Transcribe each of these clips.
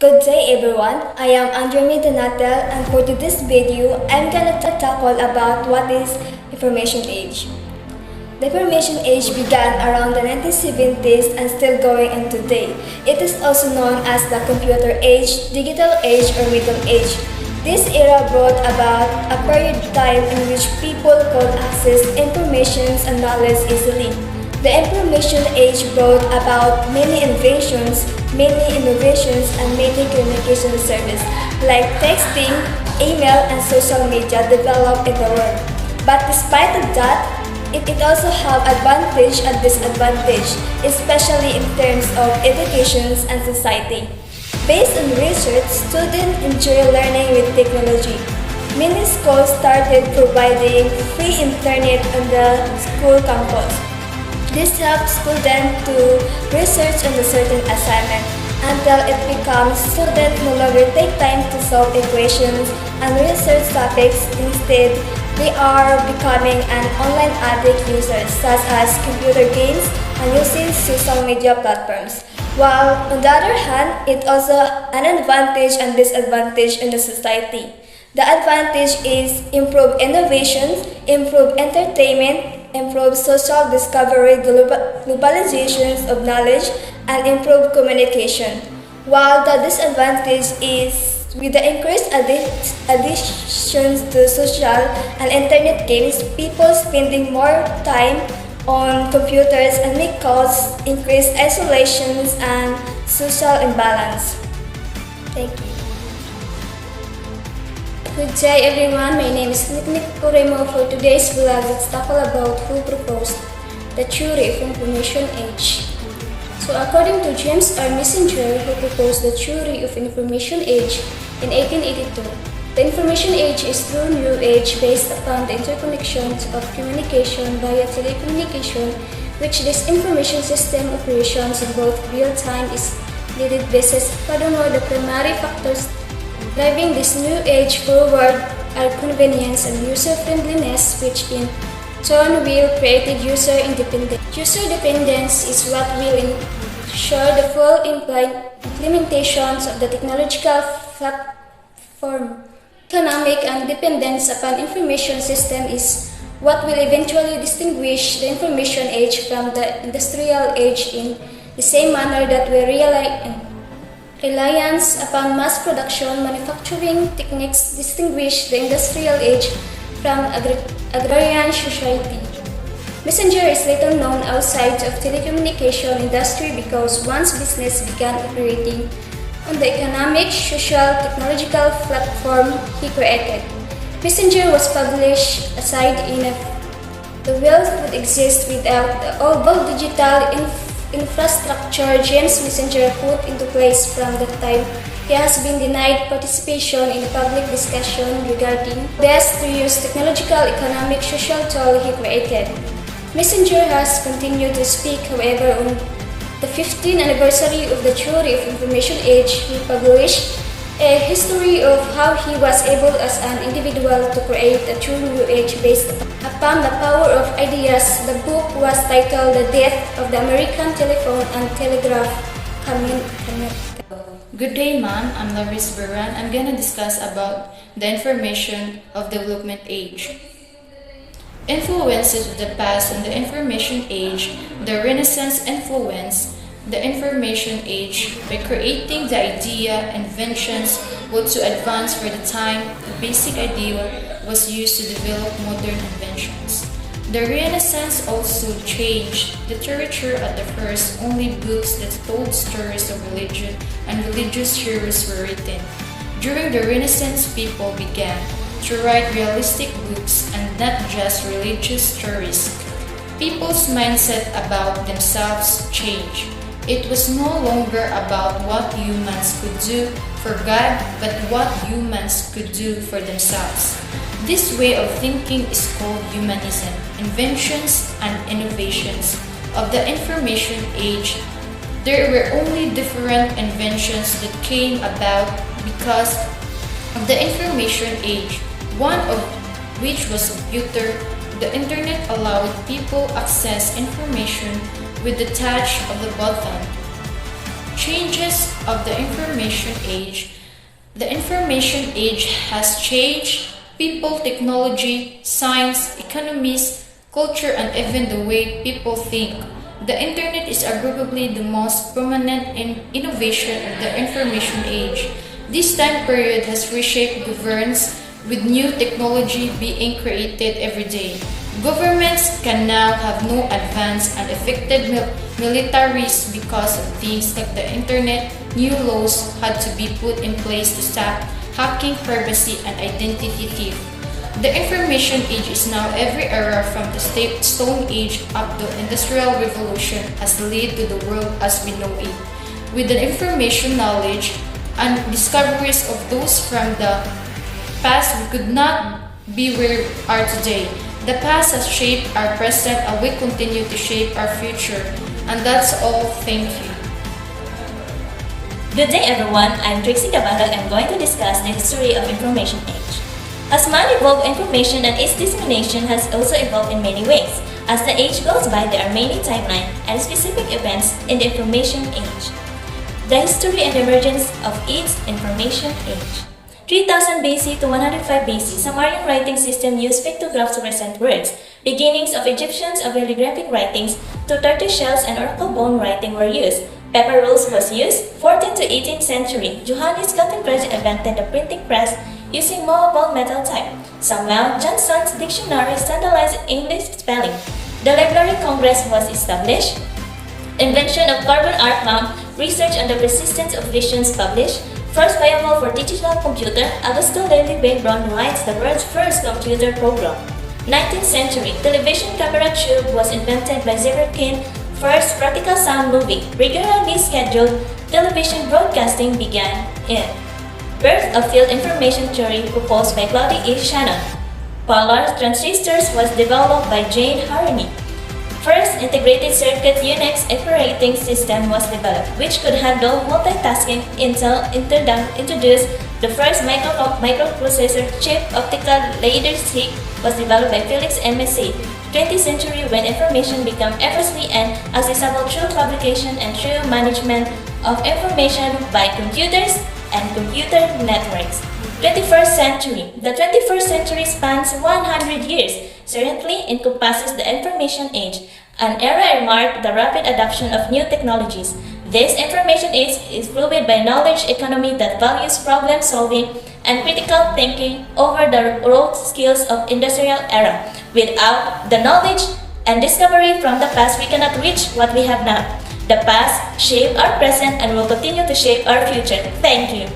Good day everyone, I am Andria Mae Danatil, and for today's video, I'm gonna tackle about what is information age. The information age began around the 1970s and still going on today. It is also known as the computer age, digital age, or middle age. This era brought about a period of time in which people could access information and knowledge easily. The information age brought about many inventions, many innovations, and many communication services like texting, email, and social media developed in the world. But despite of that, it also have advantage and disadvantage, especially in terms of education and society. Based on research, students enjoy learning with technology. Many schools started providing free internet on the school campus. This helps students to research on a certain assignment until it becomes students no longer take time to solve equations and research topics. Instead, they are becoming an online addict users such as computer games and using social media platforms. While on the other hand, it also an advantage and disadvantage in the society. The advantage is improved innovations, improved entertainment, improved social discovery, globalizations of knowledge, and improved communication. While the disadvantage is with the increased additions to social and internet games, people spending more time on computers and may cause increased isolations and social imbalance. Thank you. Good day everyone, my name is Nic-nic Corimo. For today's vlog, let's tackle about who proposed the theory of information age. So according to James R. Messenger, who proposed the theory of information age in 1882, the information age is true new age based upon the interconnections of communication via telecommunication, which this information system operations in both real-time is needed basis. Furthermore, the primary factors driving this new age forward are convenience and user-friendliness, which in turn will create user independence. User dependence is what will ensure the full implementations of the technological platform. Economic and dependence upon information system is what will eventually distinguish the information age from the industrial age in the same manner that we reliance upon mass production manufacturing techniques distinguish the industrial age from agrarian society. Messenger is little known outside of telecommunication industry because once business began operating on the economic, social, technological platform he created. Messenger was published aside in the world would exist without the all digital infrastructure James Messenger put into place. From that time, he has been denied participation in public discussion regarding best to use technological, economic, social tool he created. Messenger has continued to speak, however, on the 15th anniversary of the theory of information age, he published a history of how he was able as an individual to create a true new age based upon the power of ideas. The book was titled The Death of the American Telephone and Telegraph Community. Good day ma'am, I'm Laris Beran. I'm gonna discuss about the information of development age. Influences of the past and the information age. The Renaissance influenced the information age by creating the idea, inventions were to advance for the time. The basic idea was used to develop modern inventions. The Renaissance also changed literature. At the first, only books that told stories of religion and religious heroes were written. During the Renaissance, people began to write realistic books and not just religious stories. People's mindset about themselves changed. It was no longer about what humans could do for God, but what humans could do for themselves. This way of thinking is called humanism. Inventions and innovations of the information age. There were only different inventions that came about because of the information age, one of which was a computer. The internet allowed people access information with the touch of the button. changes of the information age. The information age has changed people, technology, science, economies, culture, and even the way people think. The internet is arguably the most prominent innovation of the information age. This time period has reshaped governance, with new technology being created every day. Governments can now have no advanced and effective militaries because of things like the internet. New laws had to be put in place to stop hacking, privacy, and identity theft. The information age is now every era from the Stone Age up to Industrial Revolution has led to the world as we know it. With the information knowledge and discoveries of those from the past, we could not be where we are today. The past has shaped our present and will continue to shape our future. And that's all. Thank you. Good day everyone, I'm Trixie Cabalhug and I'm going to discuss the history of information age. As man evolved, information and its dissemination has also evolved in many ways. As the age goes by, there are many timelines and specific events in the information age. The history and emergence of its information age. 3000 BC to 105 BC, Sumerian writing system used pictographs to present words. Beginnings of Egyptians of calligraphic writings to tortoise shells and oracle bone writing were used. Paper rules was used. 14th to 18th century, Johannes Gutenberg invented the printing press using movable metal type. Samuel Johnson's dictionary standardized English spelling. The Library Congress was established. Invention of carbon arc lamp, research on the persistence of visions published. First viable for digital computer, Augusto Lely Brown writes the world's first computer program. 19th century, television camera tube was invented by Zimmerkin. First practical sound movie, regularly scheduled television broadcasting began in. Birth of field information theory proposed by Claude E. Shannon. Polar transistors was developed by Jane Harney. First integrated circuit Unix operating system was developed, which could handle multitasking. Intel introduced the first microprocessor chip. Optical laser stick was developed by Felix MSC. 20th century, when information became effortlessly and accessible through publication and through management of information by computers and computer networks. 21st century. The 21st century spans 100 years, certainly encompasses the information age, an era marked the rapid adoption of new technologies. This information age is fueled by knowledge economy that values problem solving and critical thinking over the rote skills of industrial era. Without the knowledge and discovery from the past, we cannot reach what we have now. The past shaped our present and will continue to shape our future. Thank you.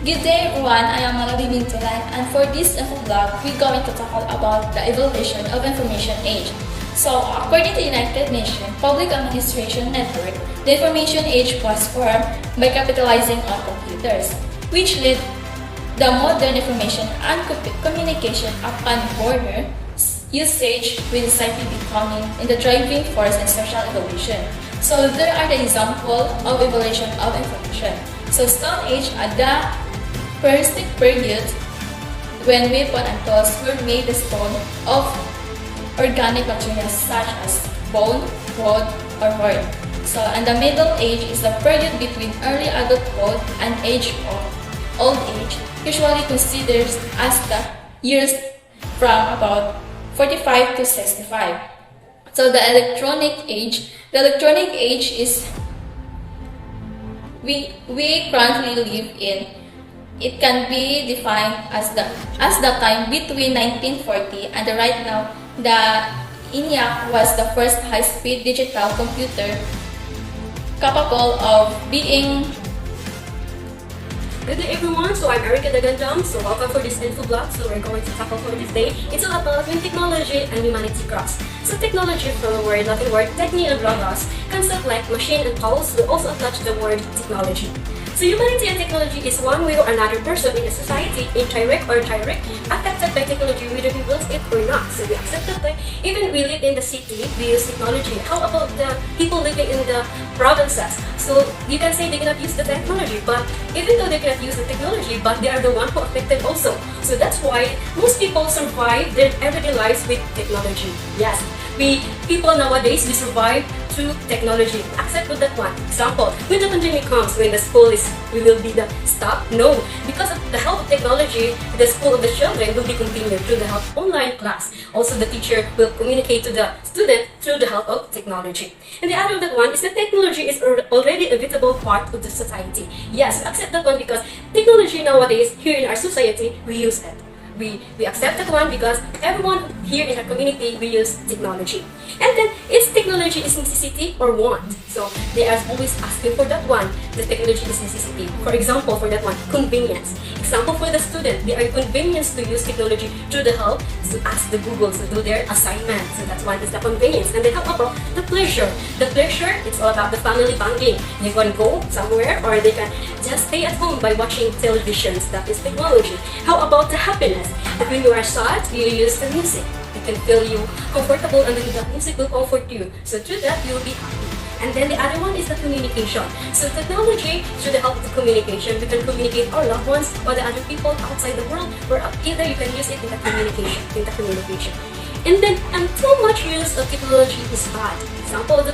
Good day everyone, I am Bentulan, and for this Infovlog, we're going to talk about the evolution of information age. So, according to United Nations Public Administration Network, the information age was formed by capitalizing on computers, which led the modern information and communication upon border usage with society becoming in the driving force in social evolution. So there are the example of evolution of information. So Stone Age at the Prehistoric period when weapons and tools were made of stone of organic materials such as bone, wood, or horn. So and the Middle Age is the period between early adulthood and age of old age, usually considered as the years from about 45 to 65. So the electronic age is we currently live in. It can be defined as the time between 1940 and right now. The ENIAC was the first high-speed digital computer capable of being. Good day everyone, so I'm Ireka Dagandan, so welcome for this Infovlog. So we're going to tackle for this day. It's all about when technology and humanity cross. So technology from the word Latin word techni and logos, concept like machine and tools will also attach the word technology. So humanity and technology is one way or another person in a society, indirect or direct, affected by technology whether we will it or not. So we accept that even we live in the city, we use technology. How about the people living in the provinces? So you can say they cannot use the technology, but even though they cannot use the technology, but they are the one who affected also. So that's why most people survive their everyday lives with technology. Yes, people nowadays we survive through technology. Accept with that one. Example, when the pandemic comes, when the school will be the stop? No. Because of the help of technology, the school of the children will be continued through the help of online class. Also, the teacher will communicate to the student through the help of technology. And the other of that one is that technology is already a vitable part of the society. Yes, we accept that one because technology nowadays, here in our society, we use it. We accept that one because everyone here in our community, we use technology. And then, is technology is necessity or want? So, they are always asking for that one, the technology is necessity. For example, for that one, convenience. Example for the student, they are convenienced to use technology through the help to ask the Google to do their assignment. So that's one is the convenience. And then how about the pleasure? The pleasure, it's all about the family bonding. They can go somewhere or they can just stay at home by watching televisions. That is technology. How about the happiness? That when you are sad, you use the music. It can feel you comfortable and then the music will comfort you. So through that, you will be happy. And then the other one is the communication. So technology, through the help of the communication, we can communicate our loved ones or the other people outside the world, or either you can use it in the communication. And then, too much use of technology is bad. Example, the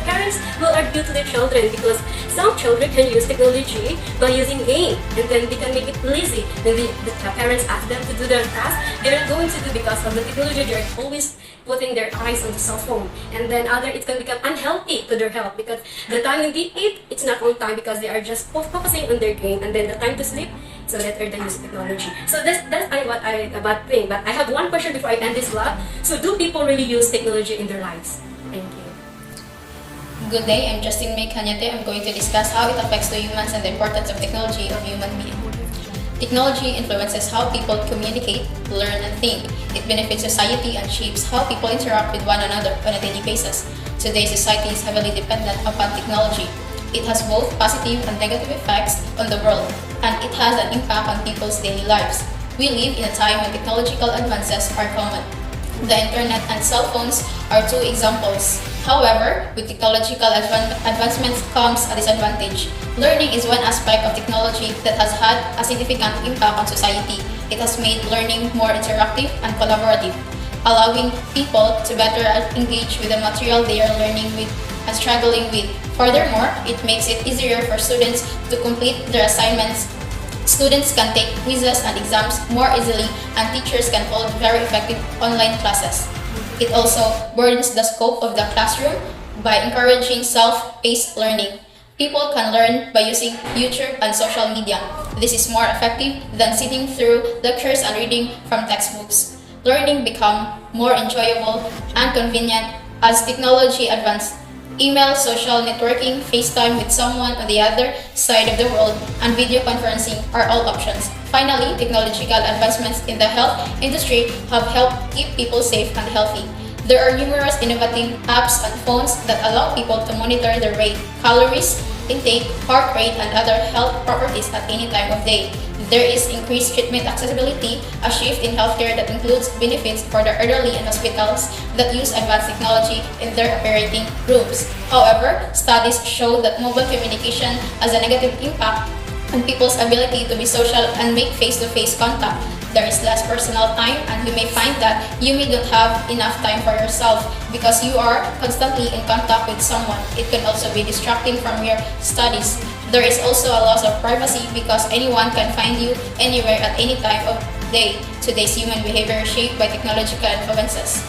parents will argue to their children because some children can use technology by using game, and then they can make it lazy. Then the parents ask them to do their task, they're not going to do because of the technology. They're always putting their eyes on the cell phone, and then it can become unhealthy to their health because the time when they eat, it's not on time because they are just focusing on their game, and then the time to sleep, so that they use technology. So that's what I about thing. But I have one question before I end this vlog. So do people really use technology in their lives? Thank you. Good day, I'm Justine Mae Cañete. I'm going to discuss how it affects the humans and the importance of technology of human being. Technology influences how people communicate, learn, and think. It benefits society and shapes how people interact with one another on a daily basis. Today's society is heavily dependent upon technology. It has both positive and negative effects on the world, and it has an impact on people's daily lives. We live in a time when technological advances are common. The internet and cell phones are two examples. However, with technological advancements comes a disadvantage. Learning is one aspect of technology that has had a significant impact on society. It has made learning more interactive and collaborative, allowing people to better engage with the material they are learning with and struggling with. Furthermore, it makes it easier for students to complete their assignments. Students can take quizzes and exams more easily, and teachers can hold very effective online classes. It also broadens the scope of the classroom by encouraging self-paced learning. People can learn by using YouTube and social media. This is more effective than sitting through lectures and reading from textbooks. Learning becomes more enjoyable and convenient as technology advances. Email, social networking, FaceTime with someone on the other side of the world, and video conferencing are all options. Finally, technological advancements in the health industry have helped keep people safe and healthy. There are numerous innovative apps and phones that allow people to monitor their weight, calories, intake, heart rate, and other health properties at any time of day. There is increased treatment accessibility, a shift in healthcare that includes benefits for the elderly and hospitals that use advanced technology in their operating rooms. However, studies show that mobile communication has a negative impact on people's ability to be social and make face-to-face contact. There is less personal time, and you may find that you may not have enough time for yourself because you are constantly in contact with someone. It can also be distracting from your studies. There is also a loss of privacy because anyone can find you anywhere at any time of day. Today's human behavior is shaped by technological influences.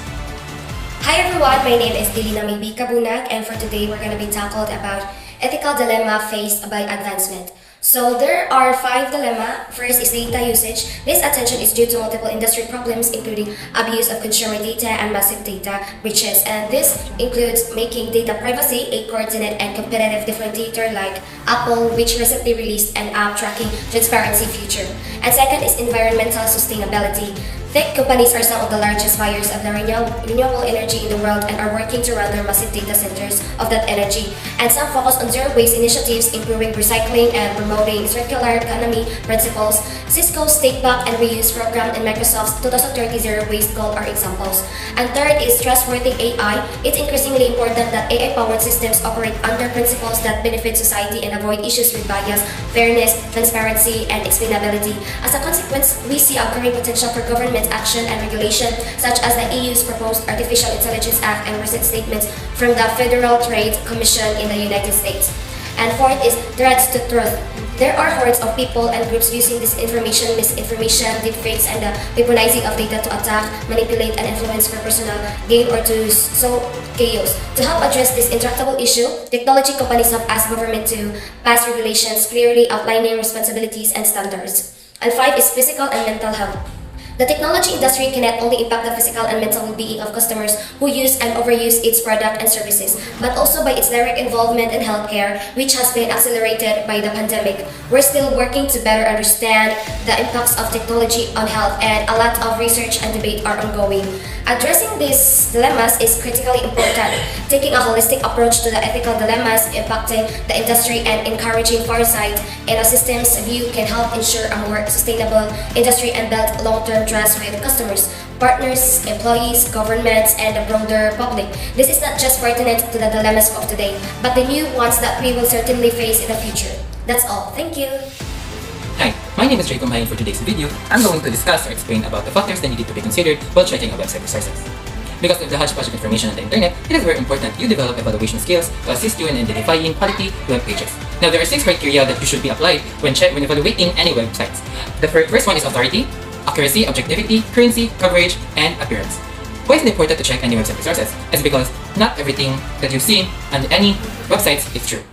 Hi everyone, my name is Delina Mae Cabunag, and for today we're going to be tackled about ethical dilemma faced by advancement. So there are 5 dilemmas. First is data usage. This attention is due to multiple industry problems including abuse of consumer data and massive data breaches, and this includes making data privacy a coordinate and competitive differentiator like Apple, which recently released an app tracking transparency feature. And second is environmental sustainability. Tech companies are some of the largest buyers of the renewable energy in the world and are working to run their massive data centers of that energy. And some focus on zero waste initiatives, improving recycling and promoting circular economy principles. Cisco's Take Back and Reuse program and Microsoft's 2030 zero waste goal are examples. And third is trustworthy AI. It's increasingly important that AI-powered systems operate under principles that benefit society and avoid issues with bias, fairness, transparency, and explainability. As a consequence, we see a growing potential for governments government action and regulation, such as the EU's proposed Artificial Intelligence Act and recent statements from the Federal Trade Commission in the United States. And fourth is threats to truth. There are hordes of people and groups using disinformation, misinformation, deepfakes, and the weaponizing of data to attack, manipulate, and influence for personal gain or to sow chaos. To help address this intractable issue, technology companies have asked government to pass regulations clearly outlining responsibilities and standards. And five is physical and mental health. The technology industry cannot only impact the physical and mental well-being of customers who use and overuse its product and services, but also by its direct involvement in healthcare, which has been accelerated by the pandemic. We're still working to better understand the impacts of technology on health, and a lot of research and debate are ongoing. Addressing these dilemmas is critically important, taking a holistic approach to the ethical dilemmas impacting the industry and encouraging foresight in a systems view can help ensure a more sustainable industry and build long-term trust with customers, partners, employees, governments, and the broader public. This is not just pertinent to the dilemmas of today, but the new ones that we will certainly face in the future. That's all. Thank you. Hi, my name is Comahig. For today's video, I'm going to discuss or explain about the factors that needed to be considered while checking a website resources. Because of the hodgepodge of information on the internet, it is very important you develop evaluation skills to assist you in identifying quality web pages. Now, there are 6 criteria that you should be applied when evaluating any websites. The first one is authority, accuracy, objectivity, currency, coverage, and appearance. Why is it important to check any website resources? It's because not everything that you see on any websites is true.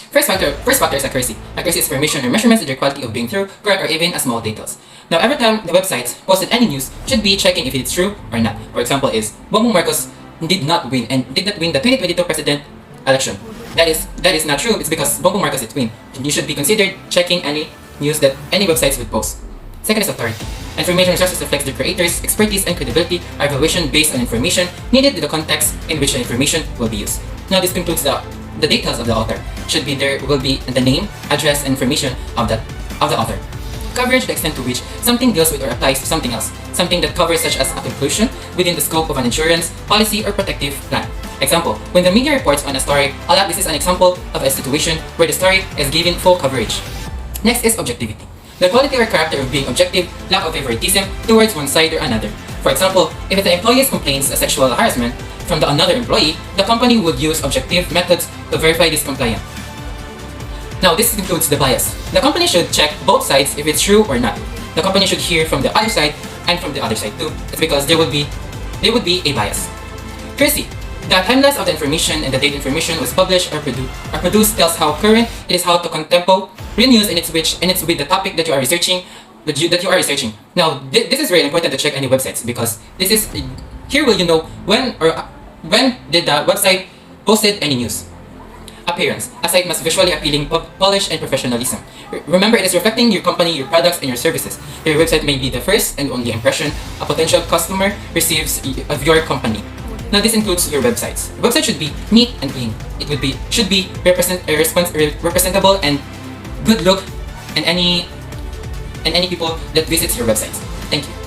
First factor is accuracy. Accuracy is information or measurements of their quality of being true, correct, or even a small details. Now, every time the website posted any news, should be checking if it's true or not. For example, is Bongbong Marcos did not win the 2022 president election. That is not true. It's because Bongbong Marcos did win. You should be considered checking any news that any websites would post. Second is authority. Information resources reflects the creator's expertise and credibility. Our evaluation based on information needed to the context in which the information will be used. Now, this includes the details of the author. There will be the name, address, and information of the author. Coverage, the extent to which something deals with or applies to something else. Something that covers such as a conclusion within the scope of an insurance, policy, or protective plan. Example, when the media reports on a story, this is an example of a situation where the story is given full coverage. Next is objectivity. The quality or character of being objective, lack of favoritism towards one side or another. For example, if the employee complains of sexual harassment from another employee, the company would use objective methods to verify this complaint. Now, this includes the bias. The company should check both sides if it's true or not. The company should hear from the other side and from the other side too. It's because there would be a bias. Currency. The timelines of the information and the date information was published or produced tells how current it is, how to contempo real news, and it's with the topic that you are researching. Now, this is very important to check any websites because here will you know when did the website posted any news. Appearance. A site must visually appealing, polished, and professionalism. Remember, it is reflecting your company, your products, and your services. Your website may be the first and only impression a potential customer receives of your company. Now, this includes your websites. Your website should be neat and clean. Should be representable and good look, and any people that visits your website. Thank you.